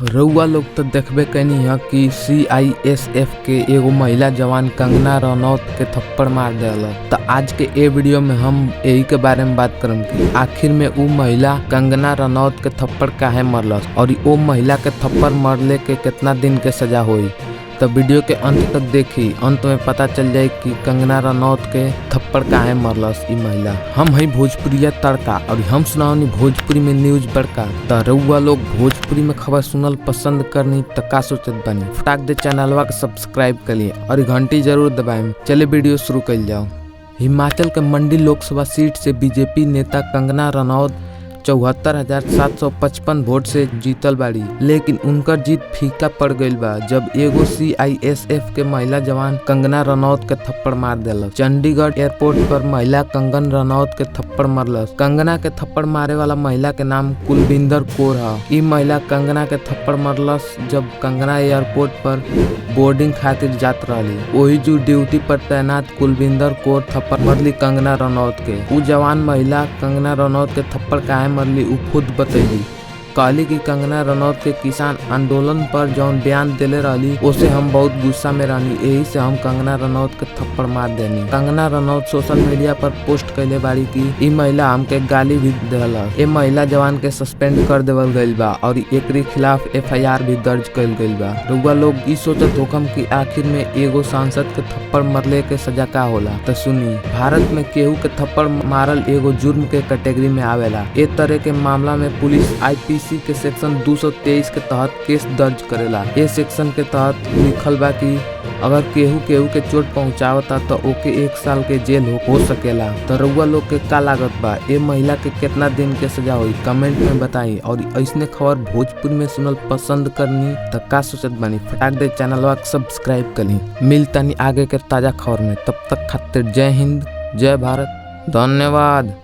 रउआ लोग तो देखबे कैनी है कि CISF के एगो महिला जवान कंगना रनौत के थप्पड़ मार देलक। तो आज के ए वीडियो में हम यही के बारे में बात करम कि आखिर में उ महिला कंगना रनौत के थप्पड़ काहे मरलस और वो महिला के थप्पड़ मरले के कितना दिन के सजा हुई। तो वीडियो के अंत तक देखी, अंत में पता चल जाए कि कंगना रनौत के थप्पड़ काहे मरलस ई महिला। हम है भोजपुरिया तड़का और हम सुनाओनी भोजपुरी में न्यूज बड़का। तो रउआ लोग भोजपुरी में खबर सुनल पसंद करनी तो का सोचत बनी, फटाक दे चैनलवा के सब्सक्राइब कर लिए और घंटी जरूर दबाएं। चले वीडियो शुरू कर जाओ। हिमाचल के मंडी लोकसभा सीट से बीजेपी नेता कंगना रनौत 74,755 वोट से जीतल बाड़ी, लेकिन उनकर जीत फीका पड़ गईल बा जब एगो CISF के महिला जवान कंगना रनौत के थप्पड़ मार देलक। चंडीगढ़ एयरपोर्ट पर महिला कंगन रनौत के थप्पड़ मारलस। कंगना के थप्पड़ मारे वाला महिला के नाम कुलविंदर कौर है। ई महिला कंगना के थप्पड़ मारलस जब कंगना एयरपोर्ट पर बोर्डिंग खातिर जात रही। वही जो ड्यूटी पर तैनात कुलविंदर कौर थप्पड़ मरली कंगना रनौत के। उ जवान महिला कंगना रनौत के थप्पड़ काहे मरली उ खुद बतैली। कहली कि कंगना रनौत के किसान आंदोलन पर जौन बयान देले रहली उसे हम बहुत गुस्सा में रहनी, यही से हम कंगना रनौत के थप्पड़ मार देनी। कंगना रनौत सोशल मीडिया पर पोस्ट कैले बाड़ी कि ई महिला हमके गाली भी देलक। ए महिला जवान के सस्पेंड कर देवल गईल बा और एकरी खिलाफ FIR भी दर्ज कईल गईल बा। रउआ लोग ई सोचत होखम कि आखिर में एगो सांसद के थप्पड़ मरले के सजा का होला। तो सुनी, भारत में केहू के थप्पड़ मारल एगो जुर्म के कैटेगरी में आवेला। ए तरह के मामला में पुलिस IPC के सेक्शन 223 के तहत केस दर्ज करेला। ये सेक्शन के तहत लिखल बा कि अगर केहू के चोट पहुंचावता तो ओके 1 साल के जेल हो सकेला। तो रउआ लोग के का लागत बा, ये महिला के कितना दिन के सजा हुई कमेंट में बताई। और ऐसने खबर भोजपुरी में सुनल पसंद करनी तो का सोचत बनी, फटाक दे चैनलवा के सब्सक्राइब करी। मिलतनी आगे के ताजा खबर में, तब तक खातिर जय हिंद, जय भारत, धन्यवाद।